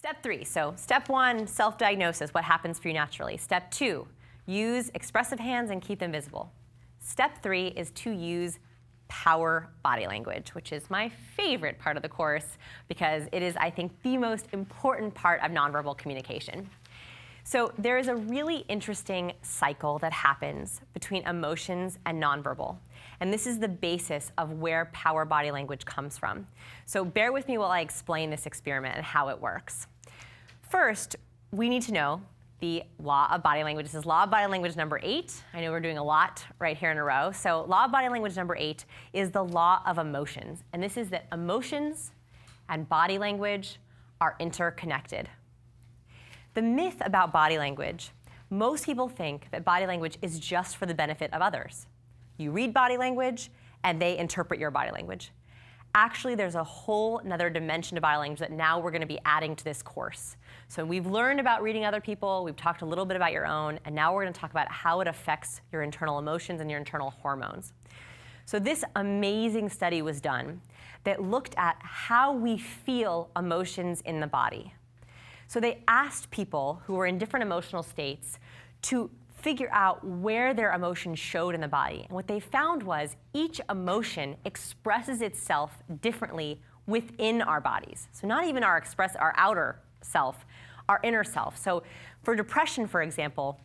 Step 3, so step 1, self-diagnosis, what happens for you naturally. Step 2, use expressive hands and keep them visible. Step 3 is to use power body language, which is my favorite part of the course because it is, I think, the most important part of nonverbal communication. So there is a really interesting cycle that happens between emotions and nonverbal. And this is the basis of where power body language comes from. So bear with me while I explain this experiment and how it works. First, we need to know the law of body language. This is law of body language number 8. I know we're doing a lot right here in a row. So law of body language number 8 is the law of emotions. And this is that emotions and body language are interconnected. The myth about body language, most people think that body language is just for the benefit of others. You read body language and they interpret your body language. Actually, there's a whole nother dimension to body language that now we're going to be adding to this course. So we've learned about reading other people, we've talked a little bit about your own, and now we're going to talk about how it affects your internal emotions and your internal hormones. So this amazing study was done that looked at how we feel emotions in the body. So they asked people who were in different emotional states to figure out where their emotions showed in the body. And what they found was each emotion expresses itself differently within our bodies. So not even our outer self, our inner self. So for depression, for example,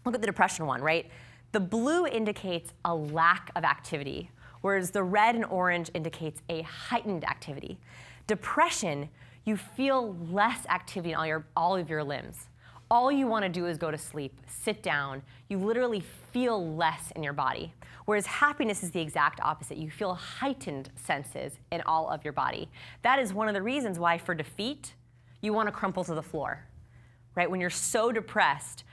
look at the depression one, right? The blue indicates a lack of activity, whereas the red and orange indicates a heightened activity. Depression, you feel less activity in all of your limbs. All you want to do is go to sleep, sit down. You literally feel less in your body. Whereas happiness is the exact opposite. You feel heightened senses in all of your body. That is one of the reasons why for defeat, you want to crumple to the floor, right? When you're so depressed,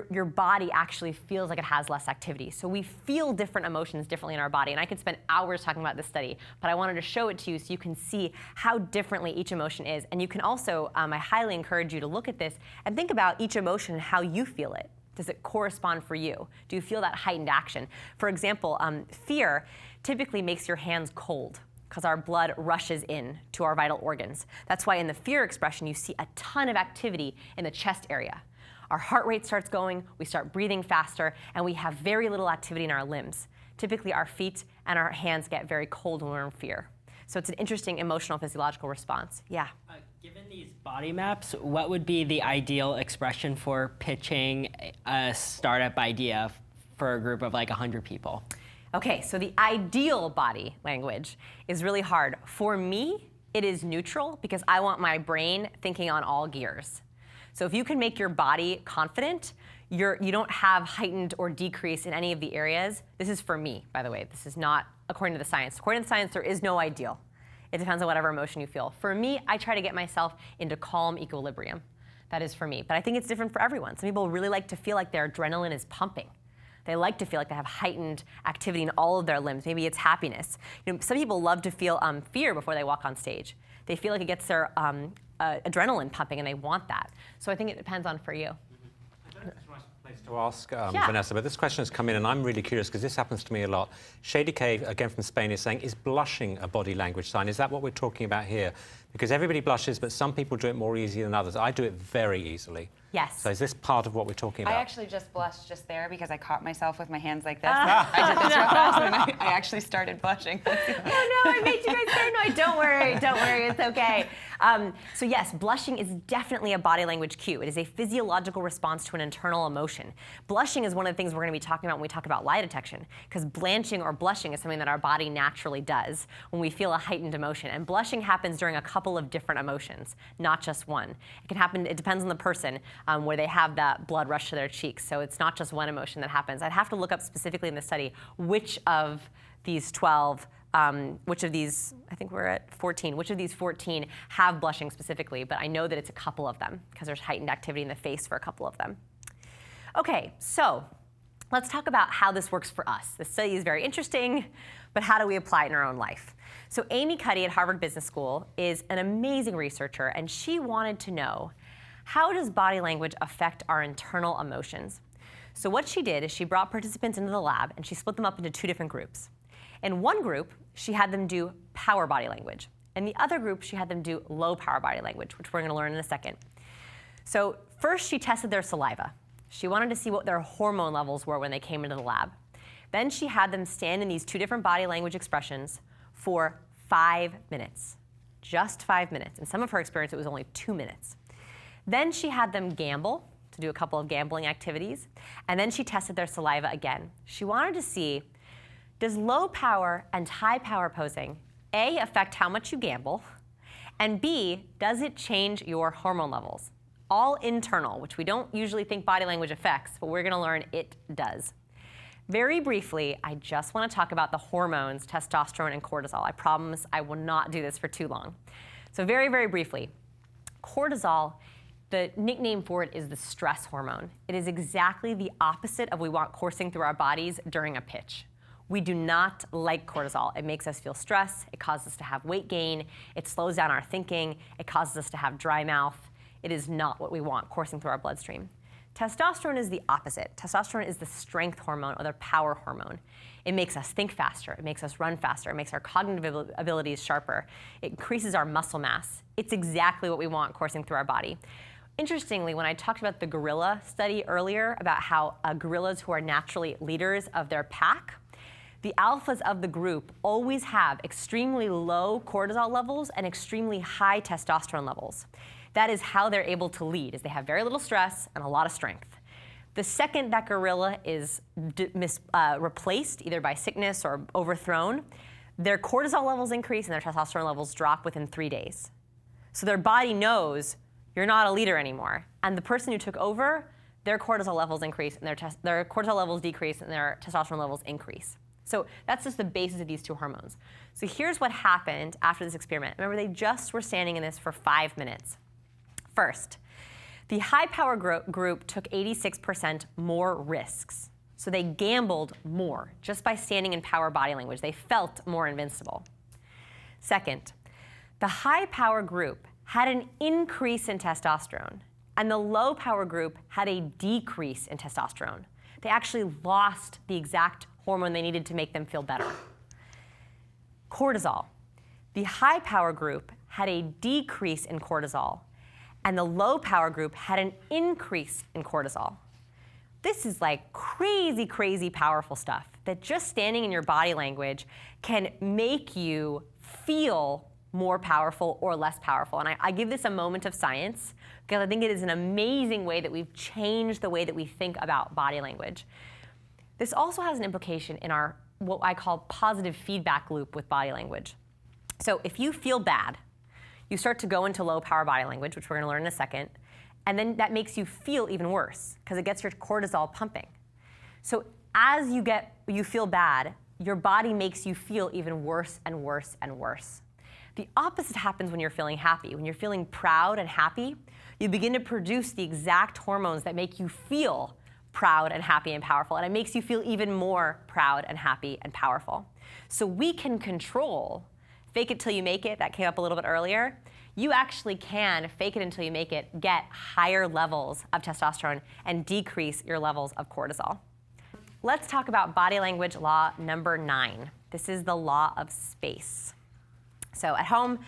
your body actually feels like it has less activity. So we feel different emotions differently in our body. And I could spend hours talking about this study, but I wanted to show it to you so you can see how differently each emotion is. And you can also, I highly encourage you to look at this and think about each emotion and how you feel it. Does it correspond for you? Do you feel that heightened action? For example, fear typically makes your hands cold because our blood rushes in to our vital organs. That's why in the fear expression, you see a ton of activity in the chest area. Our heart rate starts going, we start breathing faster, and we have very little activity in our limbs. Typically, our feet and our hands get very cold when we're in fear. So it's an interesting emotional physiological response. Yeah? Given these body maps, what would be the ideal expression for pitching a startup idea for a group of like 100 people? Okay, so the ideal body language is really hard. For me, it is neutral because I want my brain thinking on all gears. So if you can make your body confident, you don't have heightened or decrease in any of the areas. This is for me, by the way. This is not according to the science. According to the science, there is no ideal. It depends on whatever emotion you feel. For me, I try to get myself into calm equilibrium. That is for me. But I think it's different for everyone. Some people really like to feel like their adrenaline is pumping. They like to feel like they have heightened activity in all of their limbs. Maybe it's happiness. Some people love to feel fear before they walk on stage. They feel like it gets their adrenaline pumping, and they want that. So I think it depends on for you. I don't know if it's the right place to ask Vanessa, but this question has come in, and I'm really curious because this happens to me a lot. Shady Cave, again from Spain, is saying, is blushing a body language sign? Is that what we're talking about here? Because everybody blushes, but some people do it more easily than others. I do it very easily. Yes. So is this part of what we're talking about? I actually just blushed just there because I caught myself with my hands like this. I did this real fast, and I actually started blushing. Oh no, I made you guys paranoid. Don't worry, it's okay. So yes, blushing is definitely a body language cue. It is a physiological response to an internal emotion. Blushing is one of the things we're going to be talking about when we talk about lie detection, because blanching or blushing is something that our body naturally does when we feel a heightened emotion. And blushing happens during a couple of different emotions, not just one. It can happen, it depends on the person, where they have that blood rush to their cheeks. So it's not just one emotion that happens. I'd have to look up specifically in the study which of these 12, which of these, I think we're at 14, which of these 14 have blushing specifically, but I know that it's a couple of them because there's heightened activity in the face for a couple of them. Okay, so let's talk about how this works for us. The study is very interesting, but how do we apply it in our own life? So Amy Cuddy at Harvard Business School is an amazing researcher, and she wanted to know, how does body language affect our internal emotions? So what she did is she brought participants into the lab and she split them up into 2 different groups. In one group, she had them do power body language. In the other group, she had them do low power body language, which we're going to learn in a second. So first, she tested their saliva. She wanted to see what their hormone levels were when they came into the lab. Then she had them stand in these 2 different body language expressions for 5 minutes, just 5 minutes. In some of her experience, it was only 2 minutes. Then she had them gamble, to do a couple of gambling activities, and then she tested their saliva again. She wanted to see, does low power and high power posing, A, affect how much you gamble, and B, does it change your hormone levels? All internal, which we don't usually think body language affects, but we're going to learn it does. Very briefly, I just want to talk about the hormones, testosterone and cortisol. I promise I will not do this for too long. So very, very briefly, cortisol, the nickname for it is the stress hormone. It is exactly the opposite of what we want coursing through our bodies during a pitch. We do not like cortisol. It makes us feel stress. It causes us to have weight gain. It slows down our thinking. It causes us to have dry mouth. It is not what we want coursing through our bloodstream. Testosterone is the opposite. Testosterone is the strength hormone or the power hormone. It makes us think faster. It makes us run faster. It makes our cognitive abilities sharper. It increases our muscle mass. It's exactly what we want coursing through our body. Interestingly, when I talked about the gorilla study earlier about how gorillas who are naturally leaders of their pack, the alphas of the group always have extremely low cortisol levels and extremely high testosterone levels. That is how they're able to lead, is they have very little stress and a lot of strength. The second that gorilla is replaced, either by sickness or overthrown, their cortisol levels increase and their testosterone levels drop within 3 days. So their body knows you're not a leader anymore. And the person who took over, their cortisol levels increase and their cortisol levels decrease and their testosterone levels increase. So that's just the basis of these 2 hormones. So here's what happened after this experiment. Remember, they just were standing in this for 5 minutes. First, the high power group took 86% more risks. So they gambled more just by standing in power body language. They felt more invincible. Second, the high power group had an increase in testosterone, and the low power group had a decrease in testosterone. They actually lost the exact hormone they needed to make them feel better. Cortisol. The high power group had a decrease in cortisol, and the low power group had an increase in cortisol. This is like crazy, crazy powerful stuff that just standing in your body language can make you feel more powerful or less powerful. And I give this a moment of science because I think it is an amazing way that we've changed the way that we think about body language. This also has an implication in our, what I call positive feedback loop with body language. So if you feel bad, you start to go into low power body language, which we're going to learn in a second, and then that makes you feel even worse because it gets your cortisol pumping. So as you feel bad, your body makes you feel even worse and worse and worse. The opposite happens when you're feeling happy. When you're feeling proud and happy, you begin to produce the exact hormones that make you feel proud and happy and powerful, and it makes you feel even more proud and happy and powerful. So we can control fake it till you make it, that came up a little bit earlier. You actually can fake it until you make it, get higher levels of testosterone, and decrease your levels of cortisol. Let's talk about body language law number 9. This is the law of space. So at home,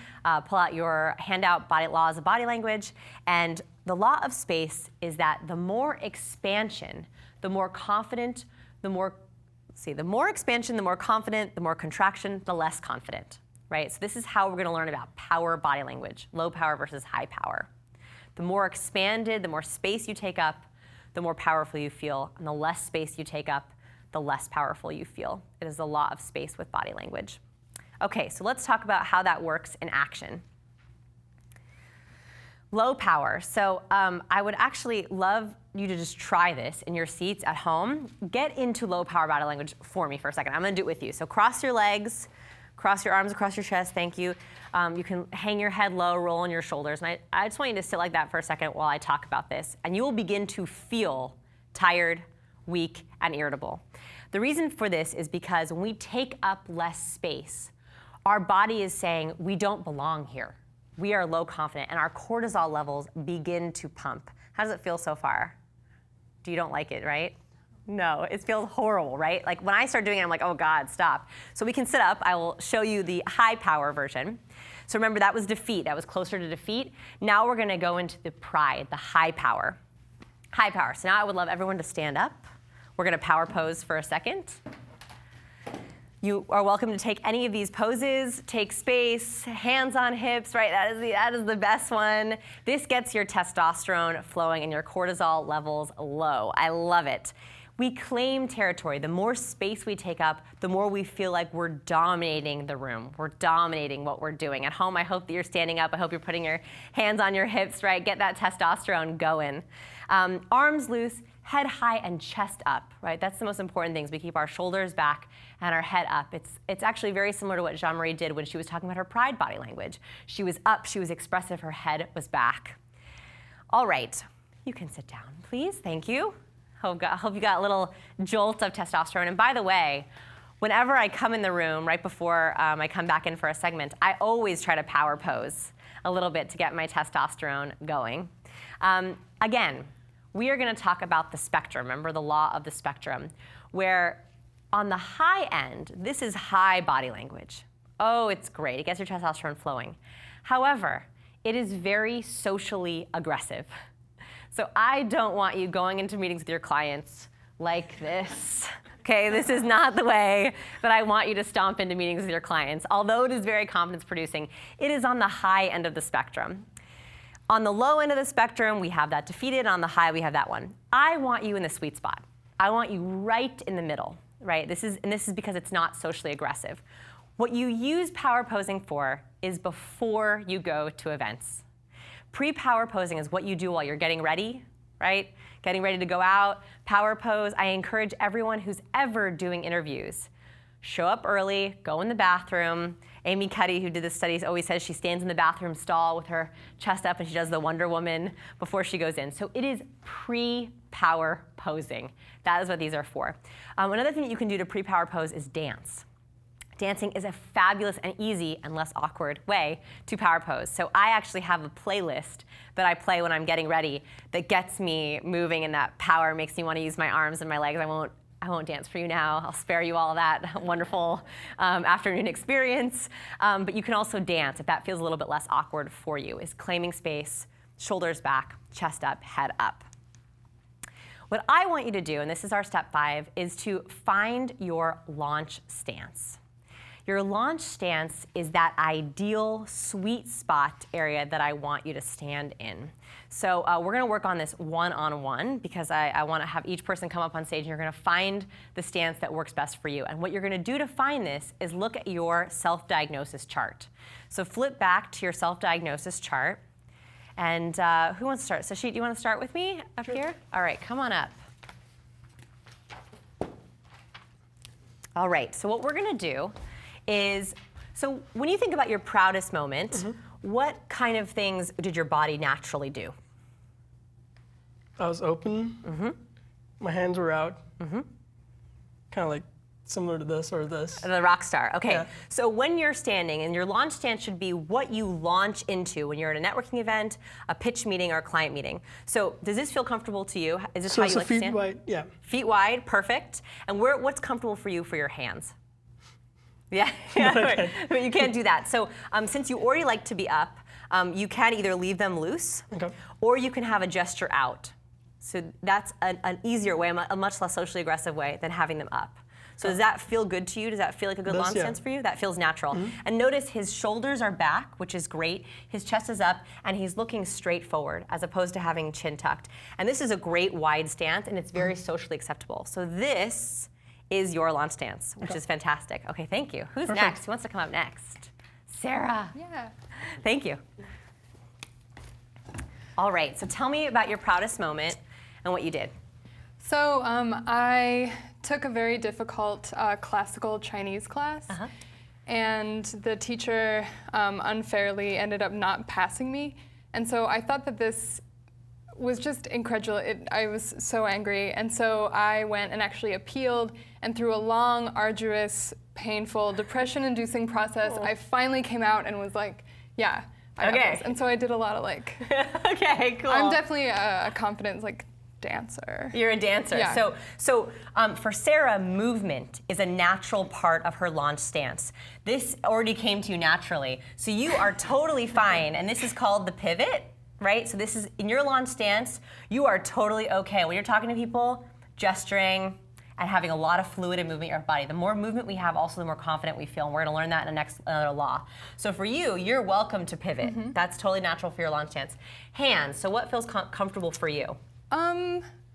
pull out your handout, laws of body language, and the law of space is that the more expansion, the more confident, the more expansion, the more confident, the more contraction, the less confident. Right? So this is how we're going to learn about power body language, low power versus high power. The more expanded, the more space you take up, the more powerful you feel, and the less space you take up, the less powerful you feel. It is the law of space with body language. Okay, so let's talk about how that works in action. Low power. So I would actually love you to just try this in your seats at home. Get into low power body language for me for a second. I'm going to do it with you. So cross your legs. Cross your arms across your chest, thank you. You can hang your head low, roll on your shoulders. And I just want you to sit like that for a second while I talk about this. And you will begin to feel tired, weak, and irritable. The reason for this is because when we take up less space, our body is saying we don't belong here. We are low confident, and our cortisol levels begin to pump. How does it feel so far? You don't like it, right? No, it feels horrible, right? Like when I start doing it, I'm like, oh God, stop. So we can sit up. I will show you the high power version. So remember, that was defeat. That was closer to defeat. Now we're going to go into the pride, the high power. High power. So now I would love everyone to stand up. We're going to power pose for a second. You are welcome to take any of these poses. Take space, hands on hips, right? That is the best one. This gets your testosterone flowing and your cortisol levels low. I love it. We claim territory. The more space we take up, the more we feel like we're dominating the room. We're dominating what we're doing. At home, I hope that you're standing up. I hope you're putting your hands on your hips, right? Get that testosterone going. Arms loose, head high, and chest up, right? That's the most important things. We keep our shoulders back and our head up. It's actually very similar to what Jean-Marie did when she was talking about her pride body language. She was up, she was expressive, her head was back. All right, you can sit down, please. Thank you. Hope you got a little jolt of testosterone. And by the way, whenever I come in the room right before I come back in for a segment, I always try to power pose a little bit to get my testosterone going. Again, we are going to talk about the spectrum. Remember the law of the spectrum, where on the high end, this is high body language. Oh, it's great. It gets your testosterone flowing. However, it is very socially aggressive. So I don't want you going into meetings with your clients like this. Okay, this is not the way that I want you to stomp into meetings with your clients. Although it is very confidence producing, it is on the high end of the spectrum. On the low end of the spectrum, we have that defeated. On the high, we have that one. I want you in the sweet spot. I want you right in the middle, right? This is because it's not socially aggressive. What you use power posing for is before you go to events. Pre-power posing is what you do while you're getting ready, right? Getting ready to go out, power pose. I encourage everyone who's ever doing interviews, show up early, go in the bathroom. Amy Cuddy, who did the studies, always says she stands in the bathroom stall with her chest up and she does the Wonder Woman before she goes in. So it is pre-power posing. That is what these are for. Another thing that you can do to pre-power pose is dance. Dancing is a fabulous and easy and less awkward way to power pose. So I actually have a playlist that I play when I'm getting ready that gets me moving, and that power makes me want to use my arms and my legs. I won't dance for you now. I'll spare you all of that wonderful afternoon experience. But you can also dance if that feels a little bit less awkward for you, is claiming space, shoulders back, chest up, head up. What I want you to do, and this is our step 5, is to find your launch stance. Your launch stance is that ideal sweet spot area that I want you to stand in. So we're going to work on this one-on-one because I want to have each person come up on stage and you're going to find the stance that works best for you. And what you're going to do to find this is look at your self-diagnosis chart. So flip back to your self-diagnosis chart. And who wants to start? Sashit, do you want to start with me up here? All right, come on up. All right, so what we're going to do is, so when you think about your proudest moment, what kind of things did your body naturally do? I was open. My hands were out. Kind of like similar to this or this. The rock star. Okay. Yeah. So when you're standing, and your launch stance should be what you launch into when you're at a networking event, a pitch meeting, or a client meeting. So does this feel comfortable to you? Is this how you like to stand? Feet wide, yeah. Feet wide, perfect. And what's comfortable for you for your hands? Yeah, but you can't do that. So since you already like to be up, you can either leave them loose, or you can have a gesture out. So that's an easier way, a much less socially aggressive way than having them up. So does that feel good to you? Does that feel like a good launch stance for you? That feels natural. And notice his shoulders are back, which is great. His chest is up, and he's looking straight forward, as opposed to having chin tucked. And this is a great wide stance, and it's very socially acceptable. So this is your launch stance, which is fantastic. Okay, thank you. Who's next? Who wants to come up next? Sarah. Yeah. Thank you. All right, so tell me about your proudest moment and what you did. So I took a very difficult classical Chinese class, and the teacher unfairly ended up not passing me. And so I thought that this was just incredulous. I was so angry. And so I went and actually appealed, and through a long, arduous, painful, depression-inducing process, I finally came out and was like, yeah, I got this. And so I did a lot of like, Okay, cool. I'm definitely a confidence, like, dancer. You're a dancer. Yeah. So for Sarah, movement is a natural part of her launch stance. This already came to you naturally. So you are totally fine. And this is called the pivot, right? So this is, in your launch stance, you are totally okay. When you're talking to people, gesturing, and having a lot of fluid and movement in your body. The more movement we have, also the more confident we feel. And we're going to learn that in the next law. So for you, you're welcome to pivot. That's totally natural for your launch stance. Hands. So what feels comfortable for you?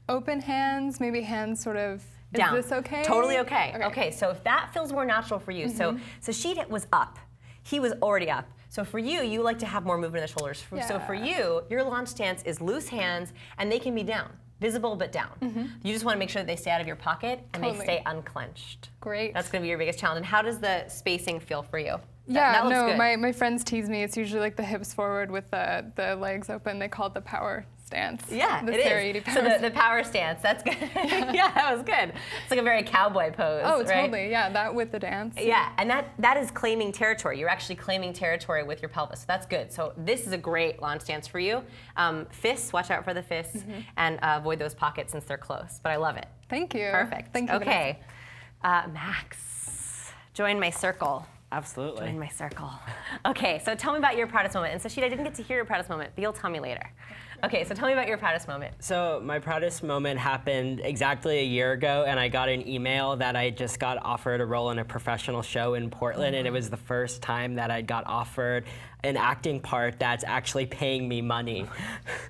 Open hands, maybe hands sort of, Down. Is this okay? Totally okay. Okay, so if that feels more natural for you, so she was up. He was already up. So for you, you like to have more movement in the shoulders. So for you, your launch stance is loose hands, and they can be down. Visible but down. You just want to make sure that they stay out of your pocket and they stay unclenched. Great. That's going to be your biggest challenge. And how does the spacing feel for you? Yeah, that looks good. my friends tease me. It's usually like the hips forward with the legs open. They call it the power stance. Yeah, the it Sarah is. Edie So power the power stance, that's good. Yeah, that was good. It's like a very cowboy pose, Oh, right? totally. Yeah, that with the dance. Yeah, and that is claiming territory. You're actually claiming territory with your pelvis. So that's good. So this is a great launch stance for you. Fists, watch out for the fists, and avoid those pockets since they're close. But I love it. Thank you. Perfect. Thank you. Okay, Max, join my circle. Absolutely. Join my circle. Okay, so tell me about your proudest moment. And Sashida, I didn't get to hear your proudest moment, but you'll tell me later. Okay, so tell me about your proudest moment. So my proudest moment happened exactly a year ago, and I got an email that I just got offered a role in a professional show in Portland, and it was the first time that I got offered an acting part that's actually paying me money.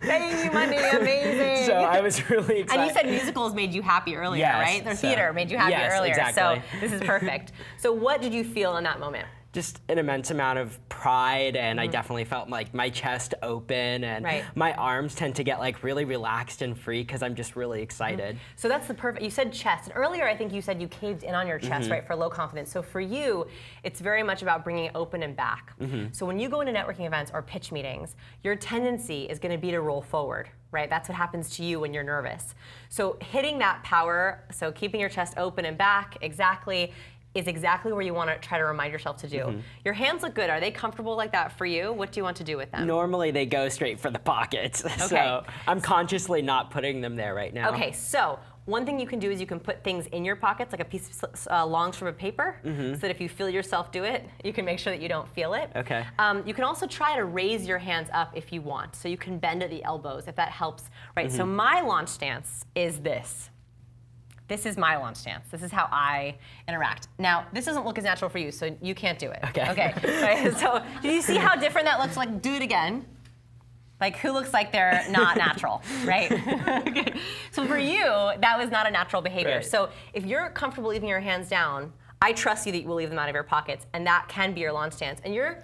Paying you money, amazing. So I was really excited. And you said musicals made you happy earlier, Yes, right? Or so- theater made you happy yes, earlier. exactly. So this is perfect. So what did you feel in that moment? Just an immense amount of pride, and I definitely felt like my chest open, and my arms tend to get like really relaxed and free because I'm just really excited. So that's the perfect, you said chest, and earlier I think you said you caved in on your chest, right, for low confidence. So for you, it's very much about bringing it open and back. So when you go into networking events or pitch meetings, your tendency is going to be to roll forward, right? That's what happens to you when you're nervous. So hitting that power, so keeping your chest open and back, is exactly where you want to try to remind yourself to do. Your hands look good. Are they comfortable like that for you? What do you want to do with them? Normally they go straight for the pockets, so I'm consciously not putting them there right now. Okay, so one thing you can do is you can put things in your pockets, like a piece of long strip of paper, so that if you feel yourself do it, you can make sure that you don't feel it. Okay. You can also try to raise your hands up if you want, so you can bend at the elbows if that helps. Right. So my launch stance is this. This is my launch stance. This is how I interact. Now, this doesn't look as natural for you, so you can't do it. Okay. Okay. Right, so do you see how different that looks? Like, do it again. Like, who looks like they're not natural, right? Okay. So for you, that was not a natural behavior. Right. So if you're comfortable leaving your hands down, I trust you that you will leave them out of your pockets, and that can be your launch stance. And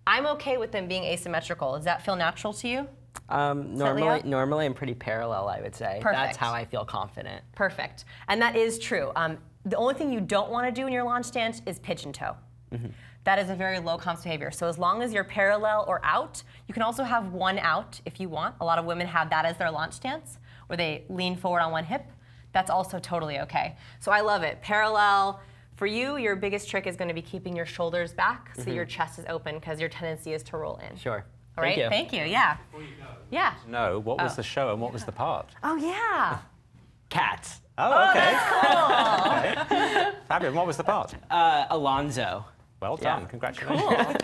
I'm okay with them being asymmetrical. Does that feel natural to you? Normally I'm pretty parallel, I would say. Perfect. That's how I feel confident. Perfect. And that is true. The only thing you don't want to do in your launch stance is pigeon toe. That is a very low confidence behavior. So as long as you're parallel or out, you can also have one out if you want. A lot of women have that as their launch stance, where they lean forward on one hip. That's also totally okay. So I love it. Parallel. For you, your biggest trick is going to be keeping your shoulders back so your chest is open, because your tendency is to roll in. Sure. All right? Thank you. Yeah. Yeah. No, what was the show and what was the part? Oh, yeah. Cats. Oh, okay. That's cool. Fabio, and what was the part? Alonzo. Well done, Yeah. congratulations.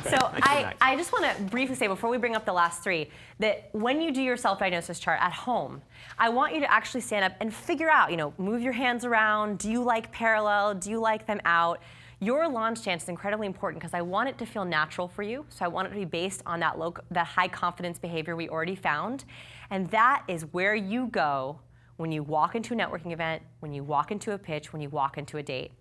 So Max. I just want to briefly say, before we bring up the last three, that when you do your self-diagnosis chart at home, I want you to actually stand up and figure out, move your hands around. Do you like parallel? Do you like them out? Your launch stance is incredibly important because I want it to feel natural for you. So I want it to be based on that high confidence behavior we already found. And that is where you go when you walk into a networking event, when you walk into a pitch, when you walk into a date.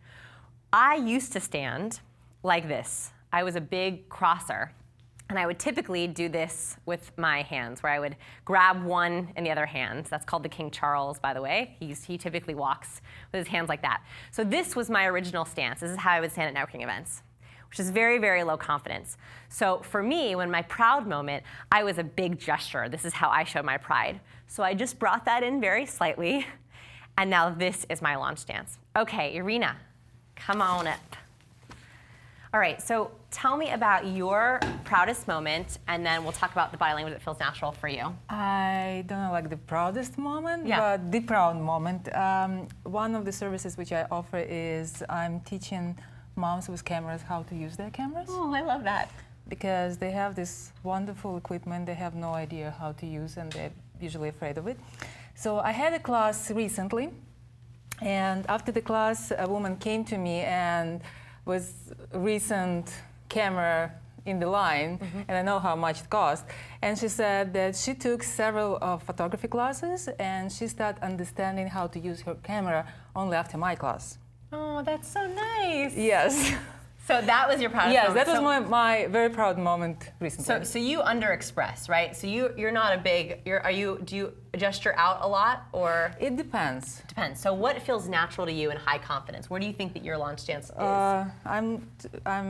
I used to stand like this. I was a big crosser. And I would typically do this with my hands, where I would grab one in the other hand. That's called the King Charles, by the way. He typically walks with his hands like that. So this was my original stance. This is how I would stand at networking events, which is very, very low confidence. So for me, when my proud moment, I was a big gesturer. This is how I showed my pride. So I just brought that in very slightly. And now this is my launch stance. Okay, Irina, come on up. All right, so tell me about your proudest moment, and then we'll talk about the body language that feels natural for you. I don't know, like the proudest moment, Yeah. but the proud moment. One of the services which I offer is I'm teaching moms with cameras how to use their cameras. Oh, I love that. Because they have this wonderful equipment they have no idea how to use, and they're usually afraid of it. So I had a class recently, and after the class, a woman came to me and was a recent camera in the line, and I know how much it cost. And she said that she took several photography classes, and she started understanding how to use her camera only after my class. Oh, that's so nice. Yes. So that was your proudest Yes, moment. that was my very proud moment recently. So you underexpress, right? So you're not a big. Do you gesture out a lot or? It depends. Depends. So what feels natural to you in high confidence? Where do you think that your launch stance is? I'm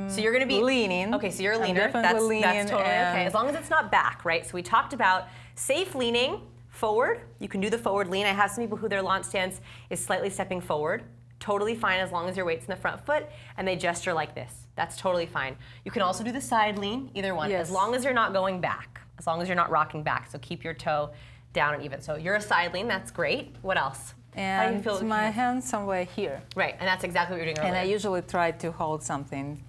So you're going to be leaning. Okay, so you're a I'm leaner. definitely leaning. That's totally okay, and- as long as it's not back, right? So we talked about safe leaning forward. You can do the forward lean. I have some people who their launch stance is slightly stepping forward. Totally fine as long as your weight's in the front foot and they gesture like this. That's totally fine. You can also do the side lean, either one, Yes. as long as you're not going back, as long as you're not rocking back. So keep your toe down and even. So you're a side lean. That's great. What else? How do you And feel? my hand somewhere here. Right, and that's exactly what you're doing And earlier. I usually try to hold something.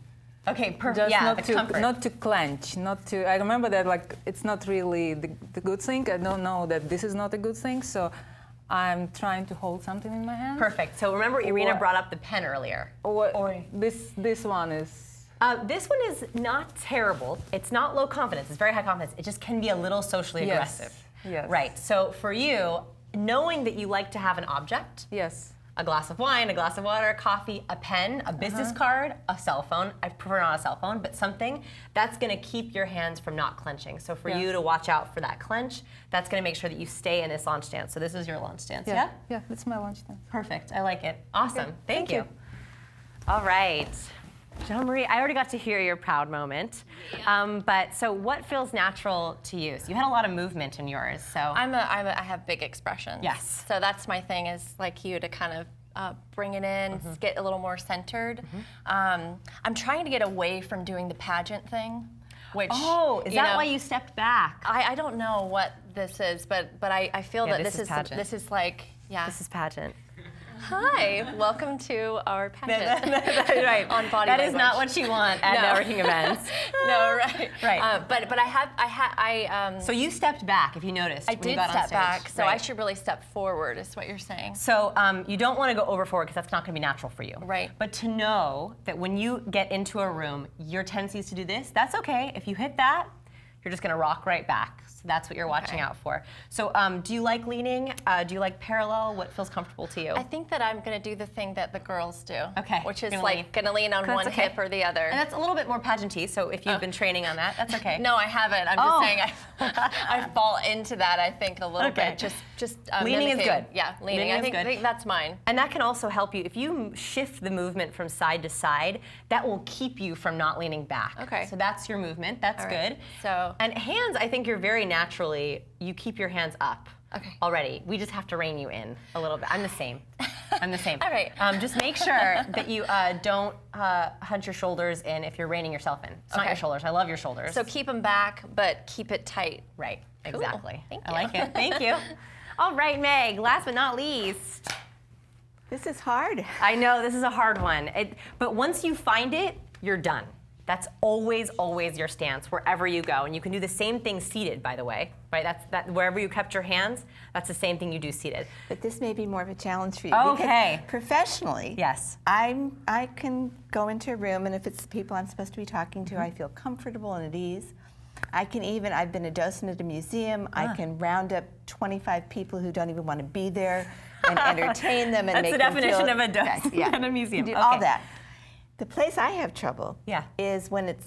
Okay, perfect. Just Yeah, not the to comfort. not to clench, not to. I remember that like it's not really the good thing. I don't know that this is not a good thing, so I'm trying to hold something in my hand. Perfect. So remember, Irina Or- brought up the pen earlier. Or this one is. This one is not terrible. It's not low confidence. It's very high confidence. It just can be a little socially Yes. aggressive. Yes. Right. So for you, knowing that you like to have an object, Yes. a glass of wine, a glass of water, coffee, a pen, a business card, a cell phone. I prefer not a cell phone, but something that's going to keep your hands from not clenching. So for Yeah. you to watch out for that clench, that's going to make sure that you stay in this launch stance. So this is your launch stance. Yeah? Yeah. That's my lunch then. Perfect. I like it. Awesome. Okay, Thank thank you. you. All right. Jean Marie, I already got to hear your proud moment. But so what feels natural to you? So you had a lot of movement in yours. So I have big expressions. Yes. So that's my thing, is like you to kind of bring it in, get a little more centered. I'm trying to get away from doing the pageant thing, which is you that know, why you stepped back? I don't know what this is, but I feel Yeah, that this is pageant. this is like This is pageant. Hi, welcome to our pageant. Right. On body That is not language. what you want at No. networking events. No, right. Right. But I So you stepped back, if you noticed. I when you did got on step stage. back, so I Right. should really step forward, is what you're saying. So you don't want to go over forward because that's not going to be natural for you. Right. But to know that when you get into a room, your tendency is to do this, that's okay. If you hit that, you're just going to rock right back. So that's what you're watching out for. So do you like leaning? Do you like parallel? What feels comfortable to you? I think that I'm going to do the thing that the girls do. Okay, Which is gonna like lean. going to lean on That's one okay. hip or the other. And that's a little bit more pageanty, so if you've been training on that, that's okay. No, I haven't. I'm Oh. just saying I fall into that, I think, a little Okay. bit. Just Leaning is mimicking. good. Yeah, leaning. Leaning I is think, good. I think that's mine. And that can also help you. If you shift the movement from side to side, that will keep you from not leaning back. Okay. So that's your movement. That's All right. good. So- And hands, I think you're very naturally, you keep your hands up. Okay. Already. We just have to rein you in a little bit. I'm the same. I'm the same. All right. Just make sure that you don't hunch your shoulders in if you're reining yourself in. It's not Okay. your shoulders. I love your shoulders. So keep them back, but keep it tight. Right. Cool. Exactly. Thank I you. like it. Thank you. All right, Meg. Last but not least. This is hard. I know this is a hard one, but once you find it, you're done. That's always, always your stance wherever you go, and you can do the same thing seated, by the way. Right? That wherever you kept your hands, that's the same thing you do seated. But this may be more of a challenge for you. Okay. Because professionally, Yes. I can go into a room, and if it's the people I'm supposed to be talking to, I feel comfortable and at ease. I've been a docent at a museum. I can round up 25 people who don't even want to be there and entertain them and That's make the them definition feel, of a docent at a museum. Do Okay. all that. The place I have trouble Yeah. is when it's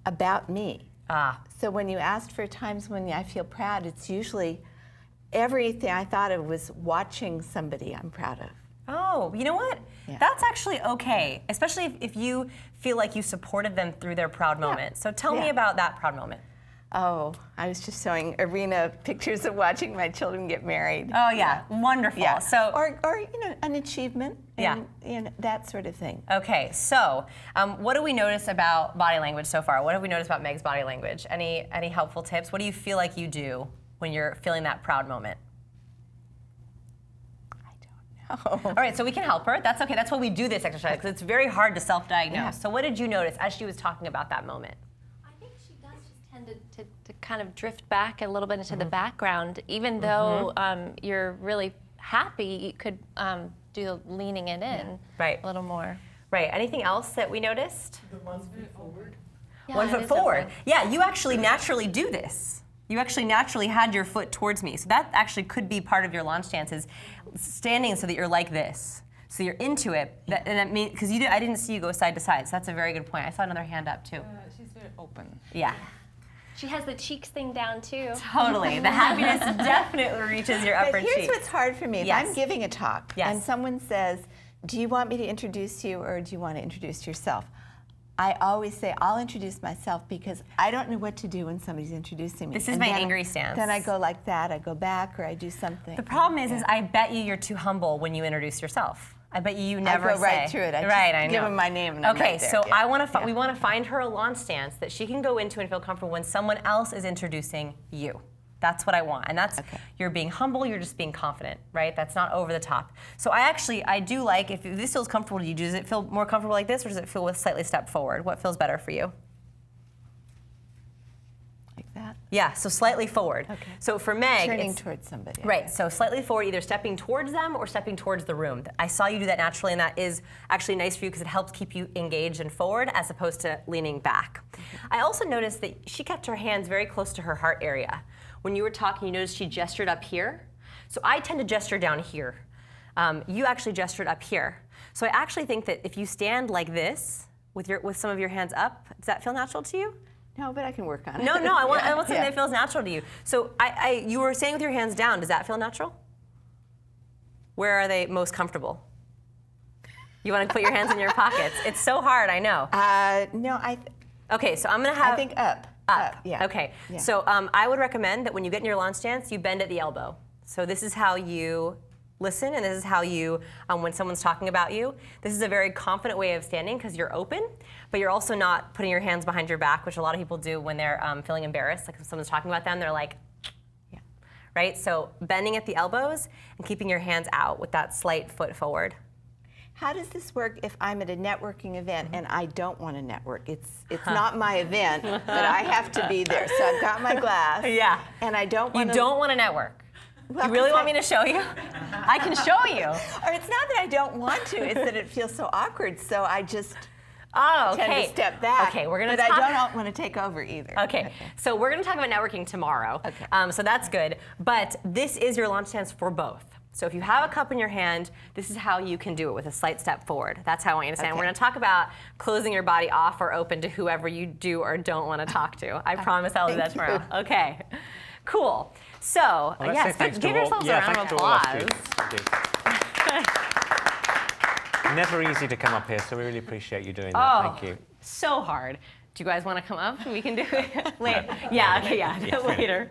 about me. Ah. So when you asked for times when I feel proud, it's usually everything I thought of was watching somebody I'm proud of. Oh, you know what? Yeah. That's actually okay, especially if you feel like you supported them through their proud moment. So tell me Yeah. about that proud moment. Oh, I was just showing Arena pictures of watching my children get married. Oh yeah, wonderful. Yeah. So, or an achievement. And, that sort of thing. okay, so what do we notice about body language so far? What have we noticed about Meg's body language? Any helpful tips? What do you feel like you do when you're feeling that proud moment? I don't know. All right, so we can help her. That's okay. That's why we do this exercise, because it's very hard to self-diagnose. Yeah. So what did you notice as she was talking about that moment? I think she does just tend to kind of drift back a little bit into the background, even though you're really happy. You could do the leaning it in Right. a little more. Right. Anything else that we noticed? The 1 foot forward. Yeah, 1 it foot is forward. open. Yeah, you actually naturally do this. You actually naturally had your foot towards me. So that actually could be part of your launch stance, is standing so that you're like this. So you're into it. And that means, because I didn't see you go side to side. So that's a very good point. I saw another hand up too. She's very open. Yeah. She has the cheeks thing down too. Totally. The happiness definitely reaches your upper But here's cheek. what's hard for me. If Yes. I'm giving a talk Yes. and someone says, do you want me to introduce you or do you want to introduce yourself? I always say, I'll introduce myself, because I don't know what to do when somebody's introducing me. This is And my then- angry stance. Then I go like that, I go back, or I do something. The problem is I bet you're too humble when you introduce yourself. I bet you never I go right say. through it. I just right, I know. give them my name and I'm okay, right there. so Yeah. we want to find her a launch stance that she can go into and feel comfortable when someone else is introducing you. That's what I want, and that's you're being humble. You're just being confident, right? That's not over the top. So I do like, if this feels comfortable to you. Does it feel more comfortable like this, or does it feel with slightly step forward? What feels better for you? Like that. Yeah, so slightly forward. Okay. So for Meg, Turning it's, towards somebody. right, so slightly forward, either stepping towards them or stepping towards the room. I saw you do that naturally, and that is actually nice for you because it helps keep you engaged and forward as opposed to leaning back. I also noticed that she kept her hands very close to her heart area. When you were talking, you noticed she gestured up here. So I tend to gesture down here. You actually gestured up here. So I actually think that if you stand like this with some of your hands up, does that feel natural to you? No, but I can work on it. No, I want something Yeah. that feels natural to you. So you were standing with your hands down. Does that feel natural? Where are they most comfortable? You want to put your hands in your pockets. It's so hard, I know. No, Okay, so I'm gonna have. I think up. Up. Yeah. Okay. Yeah. So I would recommend that when you get in your launch stance, you bend at the elbow. So this is how you listen, and this is how you, when someone's talking about you, this is a very confident way of standing because you're open, but you're also not putting your hands behind your back, which a lot of people do when they're feeling embarrassed. Like if someone's talking about them, they're like, yeah, right? So bending at the elbows and keeping your hands out with that slight foot forward. How does this work if I'm at a networking event and I don't want to network? It's not my event, but I have to be there. So I've got my glass. Yeah. And I don't want You to. don't want to network. Well, You really 'cause want me to show you? I can show you. Or it's not that I don't want to, it's that it feels so awkward, so I just Oh, tend okay. to step back. Okay, we're gonna But talk. I don't want to take over either. Okay, so we're going to talk about networking tomorrow. Okay. So that's good. But this is your launch stance for both. So if you have a cup in your hand, this is how you can do it with a slight step forward. That's how I want you to stand. Okay. We're going to talk about closing your body off or open to whoever you do or don't want to talk to. I promise I'll do that Thank tomorrow. you. Okay, cool. So, Well, let's say yes, thanks give to all, yourselves yeah, a round thanks of to all our applause. students. Thank you. Never easy to come up here, so we really appreciate you doing that. Thank you. So hard. Do you guys want to come up? We can do it later. Yeah, okay, yeah, later.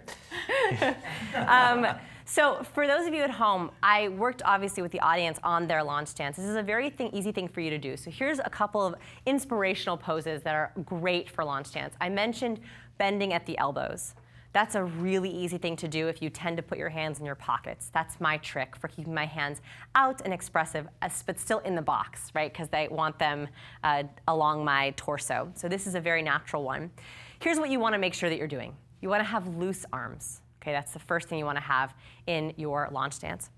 So for those of you at home, I worked obviously with the audience on their launch stance. This is a very easy thing for you to do. So here's a couple of inspirational poses that are great for launch stance. I mentioned bending at the elbows. That's a really easy thing to do if you tend to put your hands in your pockets. That's my trick for keeping my hands out and expressive, but still in the box, right? Because I want them along my torso. So this is a very natural one. Here's what you want to make sure that you're doing. You want to have loose arms. Okay, that's the first thing you want to have in your launch stance.